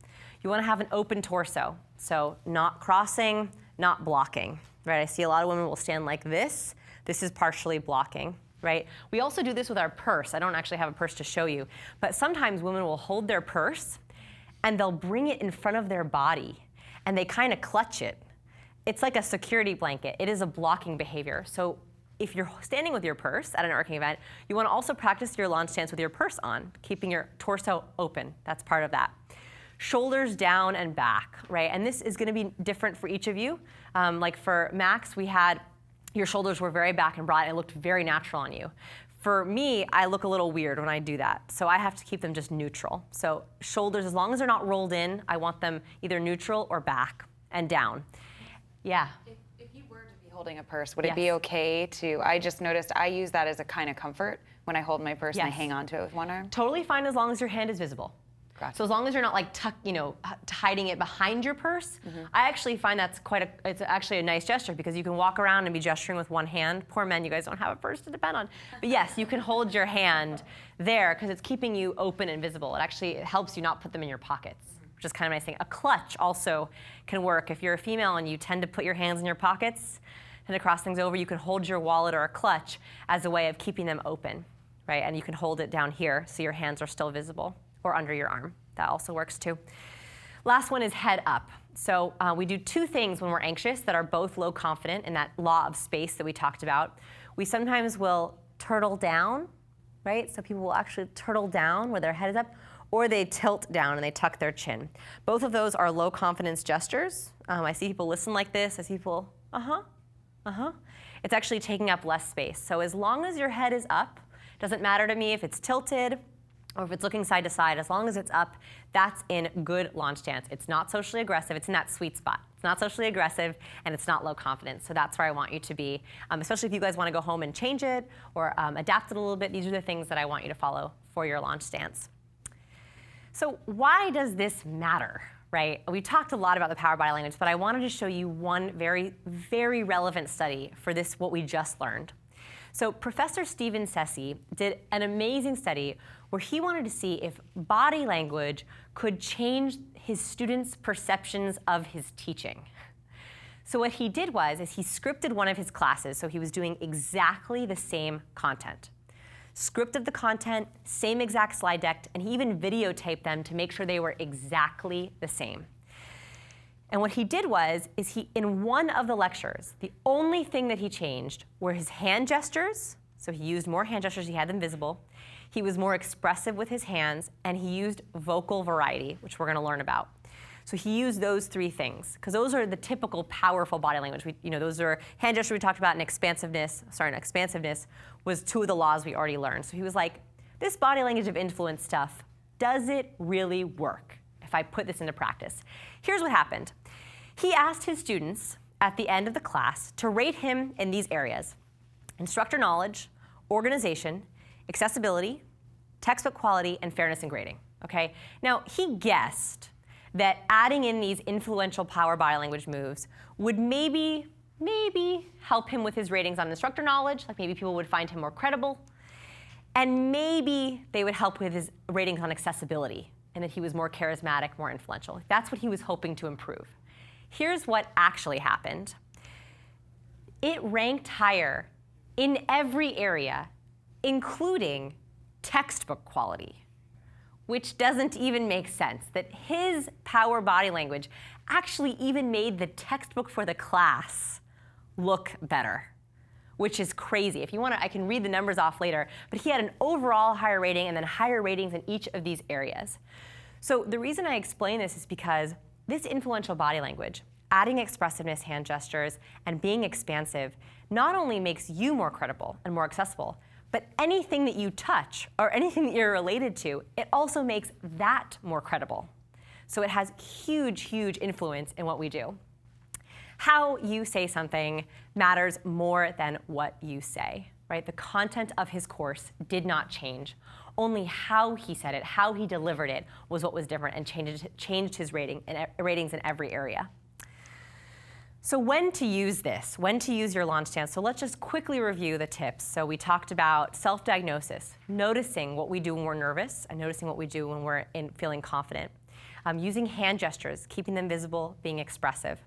You want to have an open torso. So not crossing, not blocking, right? I see a lot of women will stand like this. This is partially blocking. Right? We also do this with our purse. I don't actually have a purse to show you, but sometimes women will hold their purse and they'll bring it in front of their body and they kind of clutch it. It's like a security blanket. It is a blocking behavior. So if you're standing with your purse at a networking event, you want to also practice your launch stance with your purse on, keeping your torso open. That's part of that. Shoulders down and back, right? And this is going to be different for each of you. Like for Max, your shoulders were very back and broad and it looked very natural on you. For me, I look a little weird when I do that, so I have to keep them just neutral. So shoulders, as long as they're not rolled in, I want them either neutral or back and down. Yeah. If you were to be holding a purse, would it Yes. be okay to, I just noticed I use that as a kind of comfort when I hold my purse and I Yes. hang on to it with one arm. Totally fine as long as your hand is visible. Gotcha. So as long as you're not like hiding it behind your purse, I actually find that's it's actually a nice gesture because you can walk around and be gesturing with one hand. Poor men, you guys don't have a purse to depend on. But yes, you can hold your hand there because it's keeping you open and visible. It helps you not put them in your pockets, which is kind of a nice thing. A clutch also can work. If you're a female and you tend to put your hands in your pockets and to cross things over, you can hold your wallet or a clutch as a way of keeping them open, right? And you can hold it down here so your hands are still visible, or under your arm. That also works too. Last one is head up. So we do two things when we're anxious that are both low confident in that law of space that we talked about. We sometimes will turtle down, right? So people will actually turtle down where their head is up, or they tilt down and they tuck their chin. Both of those are low confidence gestures. I see people listen like this. I see people, It's actually taking up less space. So as long as your head is up, doesn't matter to me if it's tilted, or if it's looking side to side, as long as it's up, that's in good launch stance. It's not socially aggressive, it's in that sweet spot. It's not socially aggressive, and it's not low confidence. So that's where I want you to be, especially if you guys wanna go home and change it, or adapt it a little bit. These are the things that I want you to follow for your launch stance. So why does this matter, right? We talked a lot about the power body language, but I wanted to show you one very, very relevant study for this, what we just learned. So Professor Stephen Sessi did an amazing study where he wanted to see if body language could change his students' perceptions of his teaching. So what he did is he scripted one of his classes, so he was doing exactly the same content. Scripted the content, same exact slide deck, and he even videotaped them to make sure they were exactly the same. And what he did in one of the lectures, the only thing that he changed were his hand gestures. So he used more hand gestures, he had them visible. He was more expressive with his hands, and he used vocal variety, which we're gonna learn about. So he used those three things, because those are the typical powerful body language. Those are hand gestures we talked about, and expansiveness was two of the laws we already learned. So he was like, this body language of influence stuff, does it really work if I put this into practice? Here's what happened. He asked his students at the end of the class to rate him in these areas: instructor knowledge, organization, accessibility, textbook quality, and fairness in grading, okay? Now, he guessed that adding in these influential power body language moves would maybe help him with his ratings on instructor knowledge, like maybe people would find him more credible, and maybe they would help with his ratings on accessibility, and that he was more charismatic, more influential. That's what he was hoping to improve. Here's what actually happened. It ranked higher in every area, including textbook quality, which doesn't even make sense, that his power body language actually even made the textbook for the class look better, which is crazy. If you want to, I can read the numbers off later, but he had an overall higher rating and then higher ratings in each of these areas. So the reason I explain this is because this influential body language, adding expressiveness, hand gestures, and being expansive not only makes you more credible and more accessible, but anything that you touch or anything that you're related to, it also makes that more credible. So it has huge, huge influence in what we do. How you say something matters more than what you say, right? The content of his course did not change. Only how he said it, how he delivered it was what was different and changed his ratings in every area. So when to use this, when to use your launch stance. So let's just quickly review the tips. So we talked about self-diagnosis, noticing what we do when we're nervous and noticing what we do when we're feeling confident. Using hand gestures, keeping them visible, being expressive.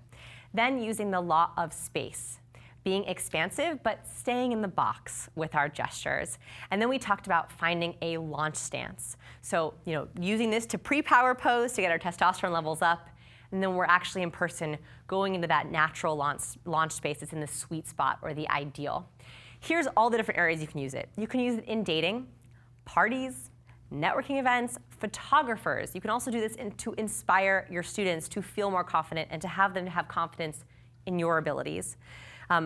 Then using the law of space, being expansive but staying in the box with our gestures. And then we talked about finding a launch stance. So using this to pre-power pose to get our testosterone levels up. And then we're actually in person going into that natural launch space that's in the sweet spot or the ideal. Here's all the different areas you can use it. You can use it in dating, parties, networking events, photographers. You can also do this to inspire your students to feel more confident and to have them have confidence in your abilities.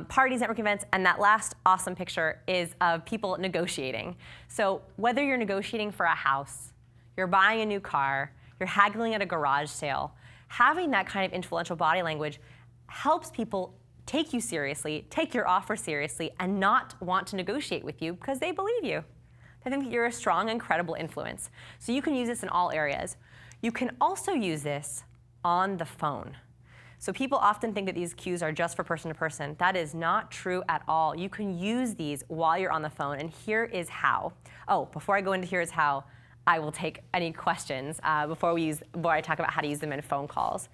parties, networking events, and that last awesome picture is of people negotiating. So whether you're negotiating for a house, you're buying a new car, you're haggling at a garage sale, having that kind of influential body language helps people take you seriously, take your offer seriously, and not want to negotiate with you because they believe you. They think that you're a strong and credible influence. So you can use this in all areas. You can also use this on the phone. So people often think that these cues are just for person to person. That is not true at all. You can use these while you're on the phone, and here is how. Oh, before I go into here is how, I will take any questions before I talk about how to use them in phone calls.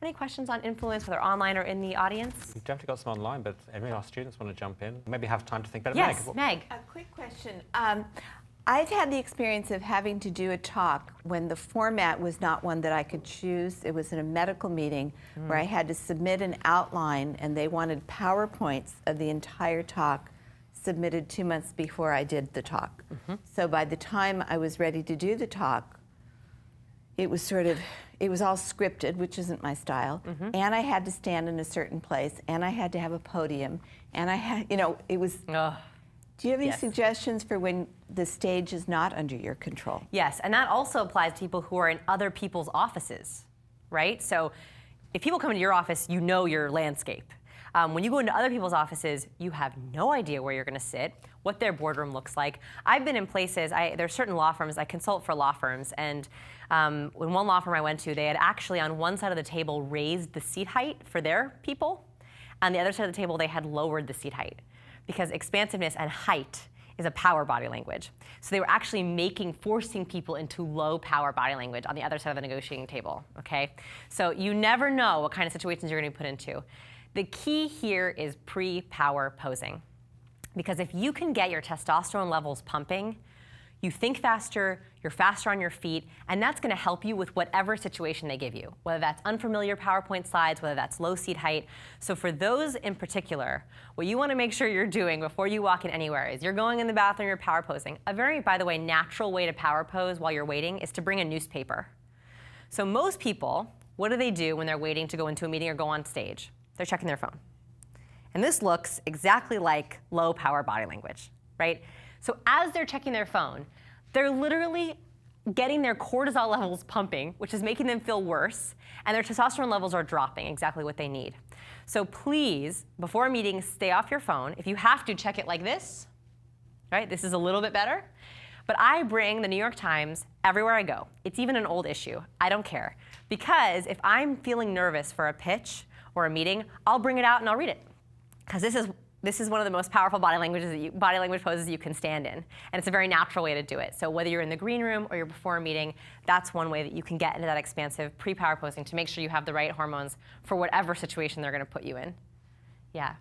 Any questions on influence, whether online or in the audience? We've definitely got some online, but any of our students want to jump in? Maybe have time to think about it. Yes, Meg. Meg. A quick question. I've had the experience of having to do a talk when the format was not one that I could choose. It was in a medical meeting where I had to submit an outline, and they wanted PowerPoints of the entire talk submitted 2 months before I did the talk. So by the time I was ready to do the talk, it was all scripted, which isn't my style, and I had to stand in a certain place, and I had to have a podium, and I had, it was... Do you have any suggestions for when the stage is not under your control? Yes, and that also applies to people who are in other people's offices, right? So if people come into your office, you know your landscape. When you go into other people's offices, you have no idea where you're going to sit, what their boardroom looks like. I've been in places, there's certain law firms, I consult for law firms, and when one law firm I went to, they had actually on one side of the table raised the seat height for their people. On the other side of the table, they had lowered the seat height, because expansiveness and height is a power body language. So they were actually forcing people into low power body language on the other side of the negotiating table, okay? So you never know what kind of situations you're gonna be put into. The key here is pre-power posing. Because if you can get your testosterone levels pumping, you think faster, you're faster on your feet, and that's gonna help you with whatever situation they give you, whether that's unfamiliar PowerPoint slides, whether that's low seat height. So for those in particular, what you wanna make sure you're doing before you walk in anywhere is you're going in the bathroom, you're power posing. A very, by the way, natural way to power pose while you're waiting is to bring a newspaper. So most people, what do they do when they're waiting to go into a meeting or go on stage? They're checking their phone. And this looks exactly like low power body language, right? So as they're checking their phone, they're literally getting their cortisol levels pumping, which is making them feel worse, and their testosterone levels are dropping, exactly what they need. So please, before a meeting, stay off your phone. If you have to, check it like this, right? This is a little bit better. But I bring the New York Times everywhere I go. It's even an old issue. I don't care. Because if I'm feeling nervous for a pitch or a meeting, I'll bring it out and I'll read it. Because this is one of the most powerful body language poses you can stand in. And it's a very natural way to do it. So whether you're in the green room or you're before a meeting, that's one way that you can get into that expansive pre-power posing to make sure you have the right hormones for whatever situation they're going to put you in. Yeah.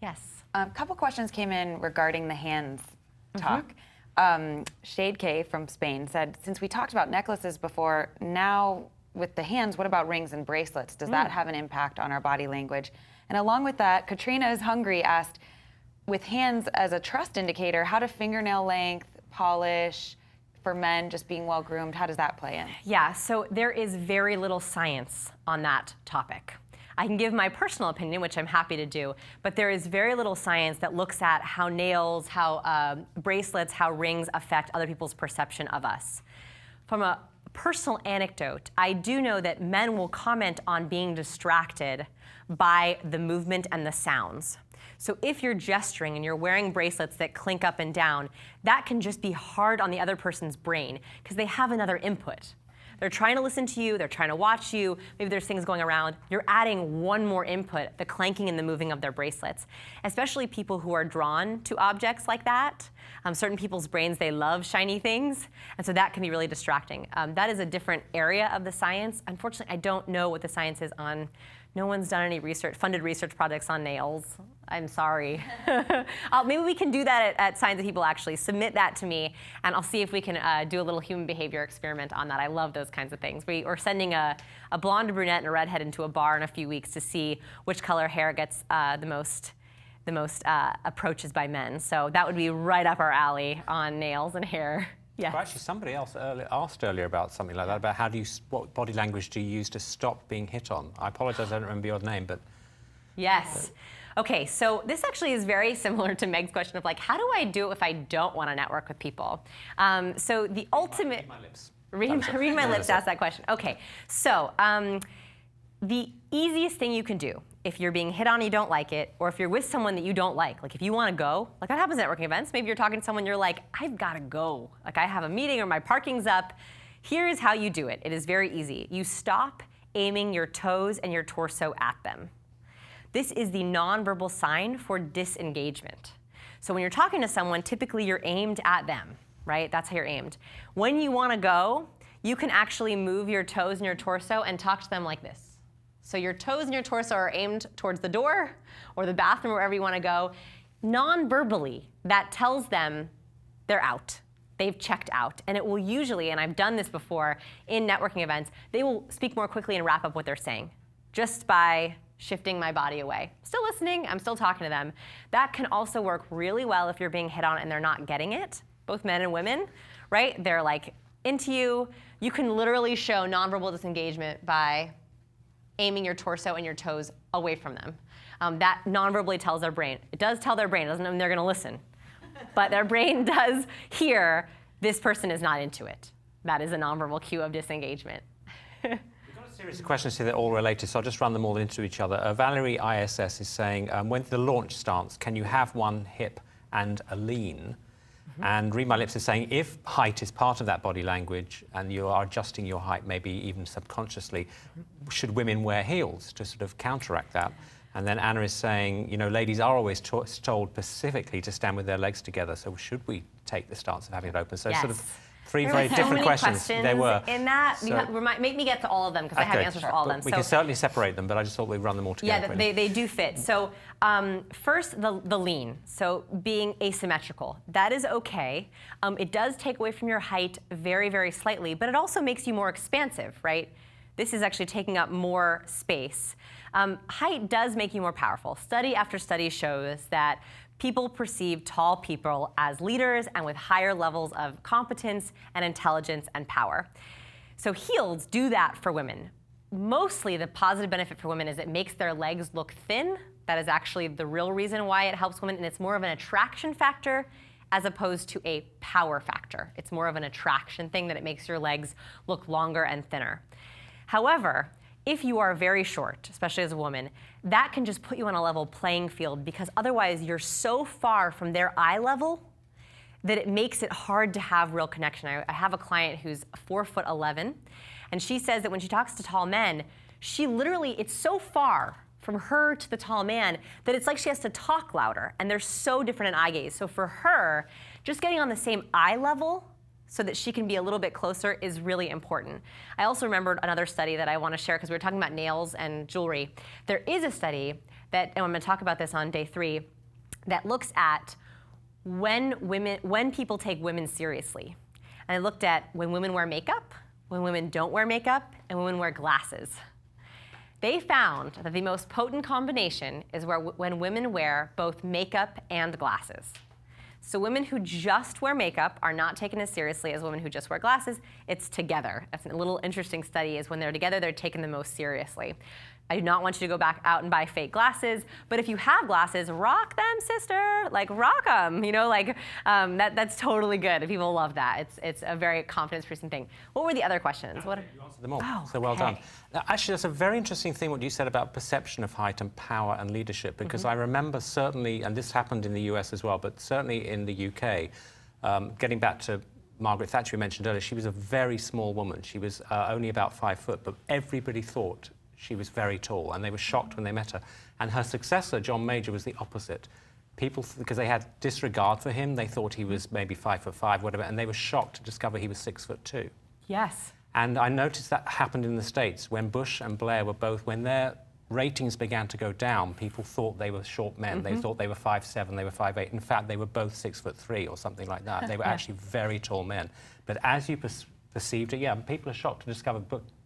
Yes. A couple questions came in regarding the hands talk. Shade K from Spain said, since we talked about necklaces before, now with the hands, what about rings and bracelets? Does that have an impact on our body language? And along with that, Katrina is Hungry asked, with hands as a trust indicator, how do fingernail length, polish, for men just being well groomed, how does that play in? Yeah, so there is very little science on that topic. I can give my personal opinion, which I'm happy to do, but there is very little science that looks at how nails, how bracelets, how rings affect other people's perception of us. From a personal anecdote, I do know that men will comment on being distracted by the movement and the sounds. So if you're gesturing and you're wearing bracelets that clink up and down, that can just be hard on the other person's brain because they have another input. They're trying to listen to you, they're trying to watch you, maybe there's things going around. You're adding one more input, the clanking and the moving of their bracelets. Especially people who are drawn to objects like that. Certain people's brains, they love shiny things, and so that can be really distracting. That is a different area of the science. Unfortunately, I don't know what the science is on. No one's done any funded research projects on nails. I'm sorry. Maybe we can do that at Science of People, actually. Submit that to me, and I'll see if we can do a little human behavior experiment on that. I love those kinds of things. We're sending a blonde, a brunette, and a redhead into a bar in a few weeks to see which color hair gets the most approaches by men. So that would be right up our alley on nails and hair. Yes. Well, actually, somebody else asked earlier about something like that, about what body language do you use to stop being hit on? I apologize, I don't remember your name, but... Yes. Okay, so this actually is very similar to Meg's question of like, how do I do it if I don't want to network with people? So the ultimate... Read my lips. Read my lips to ask that question. Okay, so the easiest thing you can do if you're being hit on and you don't like it, or if you're with someone that you don't like if you want to go, like that happens at networking events, maybe you're talking to someone, you're like, I've got to go. Like I have a meeting or my parking's up. Here's how you do it. It is very easy. You stop aiming your toes and your torso at them. This is the nonverbal sign for disengagement. So when you're talking to someone, typically you're aimed at them, right? That's how you're aimed. When you want to go, you can actually move your toes and your torso and talk to them like this. So your toes and your torso are aimed towards the door or the bathroom, wherever you want to go. Non-verbally, that tells them they're out. They've checked out. And it will usually, and I've done this before in networking events, they will speak more quickly and wrap up what they're saying just by shifting my body away. Still listening, I'm still talking to them. That can also work really well if you're being hit on and they're not getting it, both men and women, right? They're like into you. You can literally show nonverbal disengagement by aiming your torso and your toes away from them. That nonverbally tells their brain. It does tell their brain, it doesn't mean they're gonna listen. But their brain does hear, this person is not into it. That is a nonverbal cue of disengagement. Series of questions here that are all related, so I'll just run them all into each other. Valerie ISS is saying, when the launch stance, can you have one hip and a lean? And Read My Lips is saying, if height is part of that body language and you are adjusting your height, maybe even subconsciously, should women wear heels to sort of counteract that? And then Anna is saying, you know, ladies are always told specifically to stand with their legs together, so should we take the stance of having it open? So yes. sort of three very so different many questions. They were. In that, So, make me get to all of them because I have answers for all of them. We can certainly separate them, but I just thought we'd run them all together. Yeah, they do fit. So first, the lean. So being asymmetrical. That is okay. It does take away from your height very, very slightly, but it also makes you more expansive, right? This is actually taking up more space. Height does make you more powerful. Study after study shows that people perceive tall people as leaders and with higher levels of competence and intelligence and power. So heels do that for women. Mostly the positive benefit for women is it makes their legs look thin. That is actually the real reason why it helps women, and it's more of an attraction factor as opposed to a power factor. It's more of an attraction thing that it makes your legs look longer and thinner. However, if you are very short, especially as a woman, that can just put you on a level playing field because otherwise you're so far from their eye level that it makes it hard to have real connection. I have a client who's 4'11", and she says that when she talks to tall men, she literally, it's so far from her to the tall man that it's like she has to talk louder, and they're so different in eye gaze. So for her, just getting on the same eye level so that she can be a little bit closer is really important. I also remembered another study that I want to share because we were talking about nails and jewelry. There is a study that, and I'm going to talk about this on day 3, that looks at when people take women seriously. And I looked at when women wear makeup, when women don't wear makeup, and when women wear glasses. They found that the most potent combination is when women wear both makeup and glasses. So women who just wear makeup are not taken as seriously as women who just wear glasses. It's together. That's a little interesting study is when they're together, they're taken the most seriously. I do not want you to go back out and buy fake glasses, but if you have glasses, rock them, sister. Like, rock them, you know, like, that's totally good. People love that. It's a very confidence-producing thing. What were the other questions? You answered them all, so well done. Now, actually, that's a very interesting thing what you said about perception of height and power and leadership, because I remember certainly, and this happened in the US as well, but certainly in the UK, getting back to Margaret Thatcher, you mentioned earlier, she was a very small woman. She was only about 5 foot, but everybody thought she was very tall, and they were shocked when they met her. And her successor, John Major, was the opposite. People, because they had disregard for him, they thought he was maybe 5'5", whatever, and they were shocked to discover he was 6'2". Yes. And I noticed that happened in the States when Bush and Blair were both, when their ratings began to go down, people thought they were short men. They thought they were 5'7", they were 5'8". In fact, they were both 6'3" or something like that. They were actually very tall men. But as you perceived it, people are shocked to discover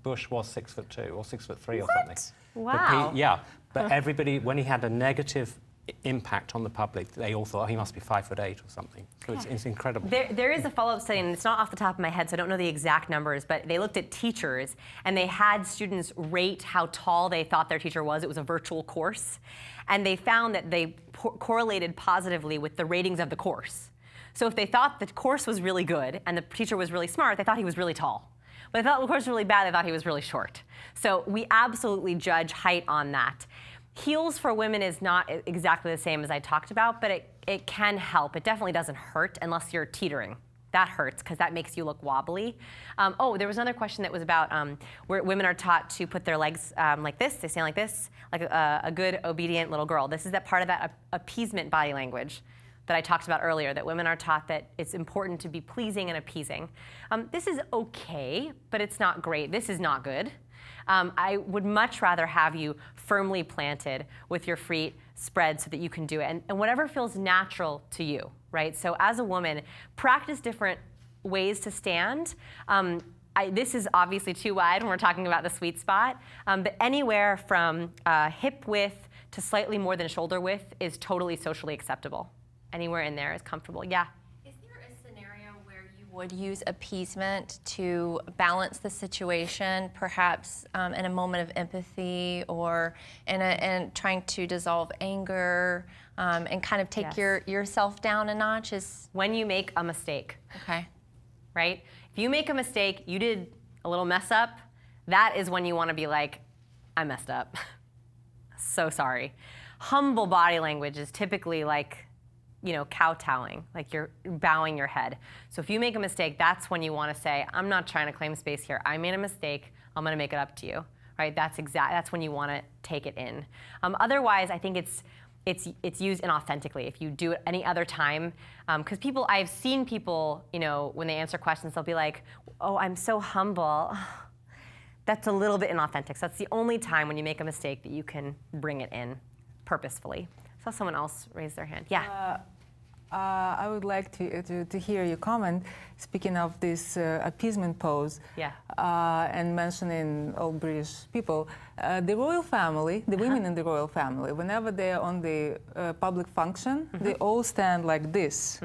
Bush was 6'2" or 6'3" or something. Wow. But everybody, when he had a negative impact on the public. They all thought, oh, he must be 5'8" or something. So it's incredible. There is a follow-up study, and it's not off the top of my head, so I don't know the exact numbers, but they looked at teachers, and they had students rate how tall they thought their teacher was. It was a virtual course. And they found that they correlated positively with the ratings of the course. So if they thought the course was really good and the teacher was really smart, they thought he was really tall. But if they thought the course was really bad, they thought he was really short. So we absolutely judge height on that. Heels for women is not exactly the same as I talked about, but it can help. It definitely doesn't hurt unless you're teetering. That hurts because that makes you look wobbly. Oh, there was another question that was about where women are taught to put their legs like this. They stand like this, like a good, obedient little girl. This is that part of that appeasement body language that I talked about earlier, that women are taught that it's important to be pleasing and appeasing. This is okay, but it's not great. This is not good. I would much rather have you firmly planted with your feet spread so that you can do it, and whatever feels natural to you, right? So as a woman, practice different ways to stand. This is obviously too wide when we're talking about the sweet spot, but anywhere from hip width to slightly more than shoulder width is totally socially acceptable. Anywhere in there is comfortable. Yeah? Is there a scenario where you would use appeasement to balance the situation, perhaps in a moment of empathy or in trying to dissolve anger and kind of take yourself down a notch? When you make a mistake. Okay. Right? If you make a mistake, you did a little mess up, that is when you want to be like, I messed up. So sorry. Humble body language is typically like, you know, kowtowing, like you're bowing your head. So if you make a mistake, that's when you want to say, I'm not trying to claim space here. I made a mistake. I'm going to make it up to you. Right? That's when you want to take it in. Otherwise, I think it's used inauthentically. If you do it any other time, because I've seen people, you know, when they answer questions, they'll be like, oh, I'm so humble. That's a little bit inauthentic. So that's the only time when you make a mistake that you can bring it in purposefully. Saw someone else raise their hand. Yeah. I would like to hear your comment, speaking of this appeasement pose, and mentioning all British people. The royal family, the women in the royal family, whenever they're on the public function, they all stand like this.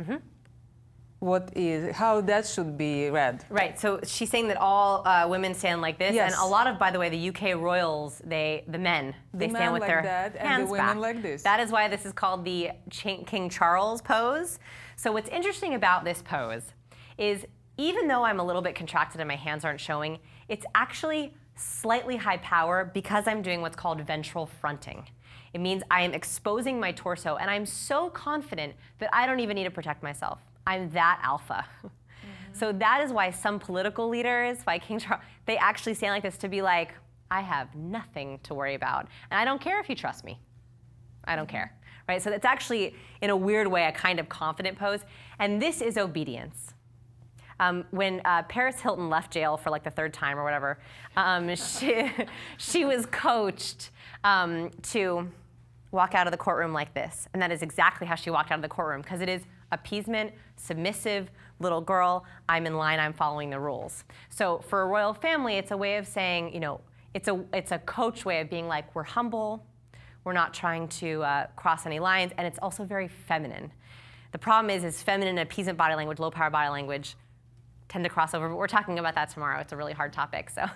How that should be read? Right, so she's saying that all women stand like this, and a lot of, by the way, the UK royals, the men stand with their hands and the women back. like this. That is why this is called the King Charles pose. So what's interesting about this pose is even though I'm a little bit contracted and my hands aren't showing, it's actually slightly high power because I'm doing what's called ventral fronting. It means I am exposing my torso, and I'm so confident that I don't even need to protect myself. I'm that alpha. So that is why some political leaders, like King Charles, they actually stand like this to be like, I have nothing to worry about. And I don't care if you trust me. I don't care. Right? So it's actually, in a weird way, a kind of confident pose. And this is obedience. When Paris Hilton left jail for like the third time or whatever, she was coached to walk out of the courtroom like this. And that is exactly how she walked out of the courtroom, because it is appeasement, submissive, little girl, I'm in line, I'm following the rules. So for a royal family, it's a way of saying, you know, it's a coach way of being like, we're humble, we're not trying to cross any lines, and it's also very feminine. The problem is feminine appeasement body language, low power body language tend to cross over, but we're talking about that tomorrow. It's a really hard topic, so.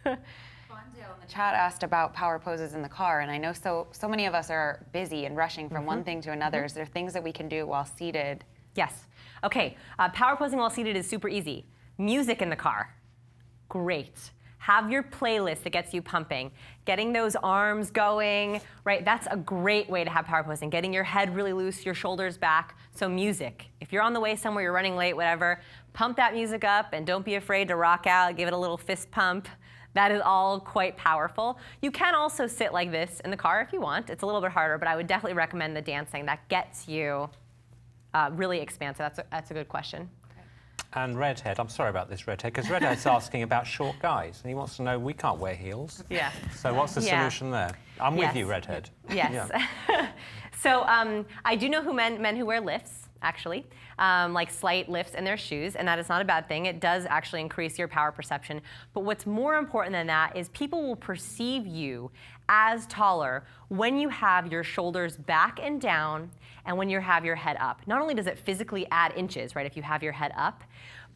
Fonzo in the chat asked about power poses in the car, and I know so many of us are busy and rushing from one thing to another. Is there things that we can do while seated? Yes. Okay, power posing while seated is super easy. Music in the car, great. Have your playlist that gets you pumping. Getting those arms going, right? That's a great way to have power posing. Getting your head really loose, your shoulders back. So music. If you're on the way somewhere, you're running late, whatever, pump that music up and don't be afraid to rock out, give it a little fist pump. That is all quite powerful. You can also sit like this in the car if you want. It's a little bit harder, but I would definitely recommend the dancing. That gets you really expansive. That's a good question. And Redhead, I'm sorry about this, Redhead, because Redhead's asking about short guys, and he wants to know we can't wear heels. Yeah. So what's the solution there? I'm with you, Redhead. Yes. Yeah. So I do know men who wear lifts. actually, like slight lifts in their shoes, and that is not a bad thing. It does actually increase your power perception. But what's more important than that is people will perceive you as taller when you have your shoulders back and down and when you have your head up. Not only does it physically add inches, right, if you have your head up,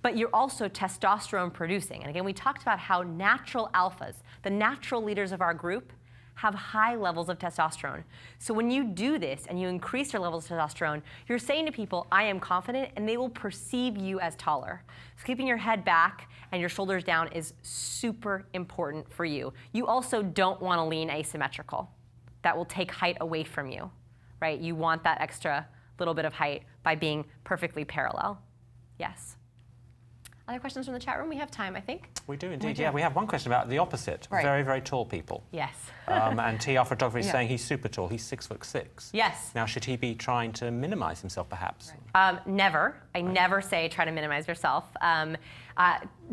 but you're also testosterone producing. And again, we talked about how natural alphas, the natural leaders of our group, have high levels of testosterone. So when you do this and you increase your levels of testosterone, you're saying to people, I am confident, and they will perceive you as taller. So keeping your head back and your shoulders down is super important for you. You also don't want to lean asymmetrical. That will take height away from you, right? You want that extra little bit of height by being perfectly parallel. Yes. Other questions from the chat room? We have time, I think. We do indeed, yeah. We have one question about the opposite, Right. very, very tall people. Yes. And TR Photography is saying he's super tall, he's 6'6". Yes. Now, should he be trying to minimize himself, perhaps? Never. I never say try to minimize yourself.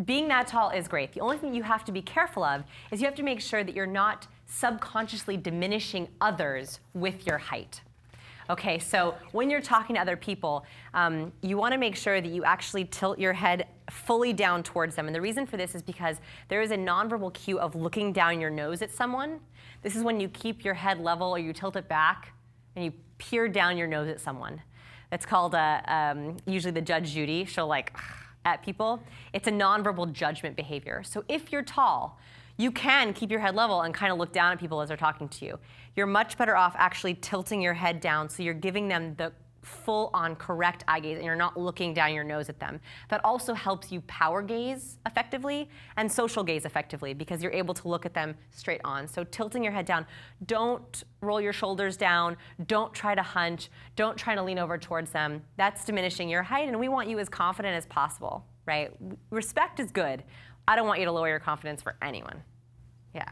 Being that tall is great. The only thing you have to be careful of is you have to make sure that you're not subconsciously diminishing others with your height. Okay, so when you're talking to other people, you want to make sure that you actually tilt your head fully down towards them. And the reason for this is because there is a nonverbal cue of looking down your nose at someone. This is when you keep your head level or you tilt it back and you peer down your nose at someone. That's called, usually the Judge Judy, she'll like at people. It's a nonverbal judgment behavior. So if you're tall, you can keep your head level and kind of look down at people as they're talking to you. You're much better off actually tilting your head down so you're giving them the full-on correct eye gaze and you're not looking down your nose at them. That also helps you power gaze effectively and social gaze effectively because you're able to look at them straight on. So tilting your head down, don't roll your shoulders down, don't try to hunch, don't try to lean over towards them. That's diminishing your height, and we want you as confident as possible, right? Respect is good. I don't want you to lower your confidence for anyone. Yeah.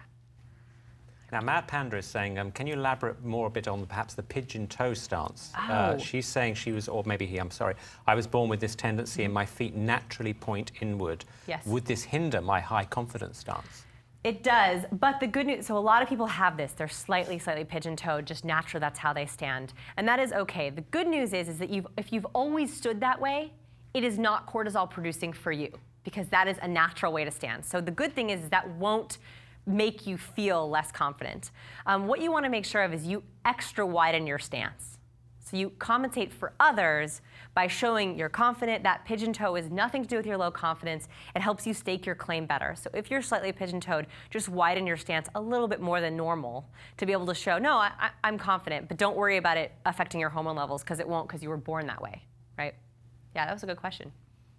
Now, Mad Panda is saying, can you elaborate more a bit on perhaps the pigeon toe stance? Oh. She's saying she was, or maybe he, I'm sorry, I was born with this tendency and my feet naturally point inward. Yes. Would this hinder my high confidence stance? It does, but the good news, so a lot of people have this. They're slightly pigeon-toed, just naturally that's how they stand. And that is okay. The good news is that if you've always stood that way, it is not cortisol producing for you because that is a natural way to stand. So the good thing is that won't make you feel less confident. What you want to make sure of is you extra widen your stance. So you compensate for others by showing you're confident. That pigeon toe is nothing to do with your low confidence. It helps you stake your claim better. So if you're slightly pigeon-toed, just widen your stance a little bit more than normal to be able to show, no, I'm confident, but don't worry about it affecting your hormone levels because it won't because you were born that way, right? Yeah, that was a good question.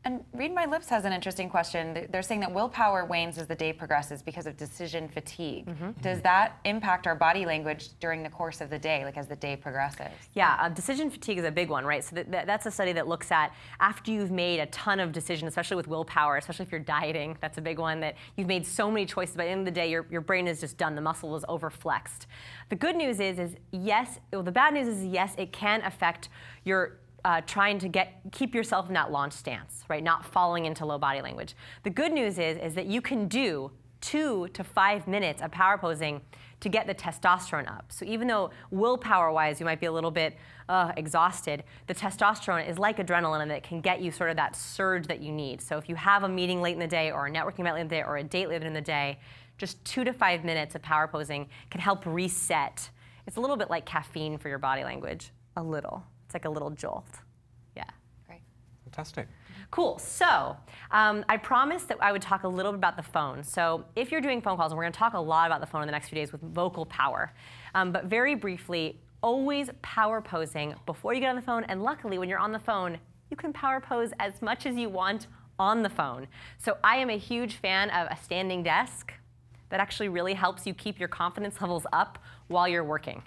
And Read My Lips has an interesting question. They're saying that willpower wanes as the day progresses because of decision fatigue. Mm-hmm. Does that impact our body language during the course of the day, like as the day progresses? Yeah, decision fatigue is a big one, right? So that's a study that looks at after you've made a ton of decisions, especially with willpower, especially if you're dieting, that's a big one, that you've made so many choices, by the end of the day, your brain is just done. The muscle is overflexed. The good news is yes, well, the bad news is yes, it can affect your trying to keep yourself in that launch stance, right? Not falling into low body language. The good news is that you can do 2 to 5 minutes of power posing to get the testosterone up. So even though willpower-wise you might be a little bit exhausted, the testosterone is like adrenaline and it can get you sort of that surge that you need. So if you have a meeting late in the day or a networking event late in the day or a date later in the day, just 2 to 5 minutes of power posing can help reset. It's a little bit like caffeine for your body language, a little. It's like a little jolt. Yeah. Great. Fantastic. Cool. So I promised that I would talk a little bit about the phone. So if you're doing phone calls, and we're going to talk a lot about the phone in the next few days with vocal power, but very briefly, always power posing before you get on the phone. And luckily, when you're on the phone, you can power pose as much as you want on the phone. So I am a huge fan of a standing desk. That actually really helps you keep your confidence levels up while you're working.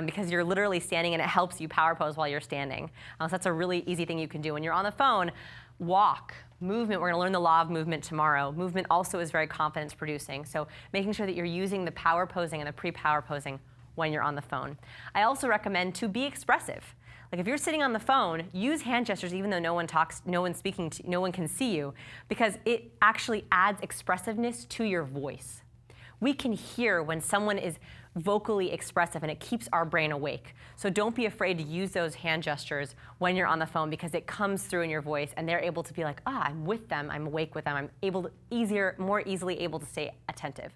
Because you're literally standing and it helps you power pose while you're standing. So that's a really easy thing you can do. When you're on the phone, walk, movement. We're going to learn the law of movement tomorrow. Movement also is very confidence producing. So making sure that you're using the power posing and the pre-power posing when you're on the phone. I also recommend to be expressive. Like if you're sitting on the phone, use hand gestures even though no one talks, no one's speaking, no one can see you, because it actually adds expressiveness to your voice. We can hear when someone is vocally expressive, and it keeps our brain awake. So don't be afraid to use those hand gestures when you're on the phone, because it comes through in your voice, and they're able to be like, I'm with them, I'm awake with them, I'm more easily able to stay attentive.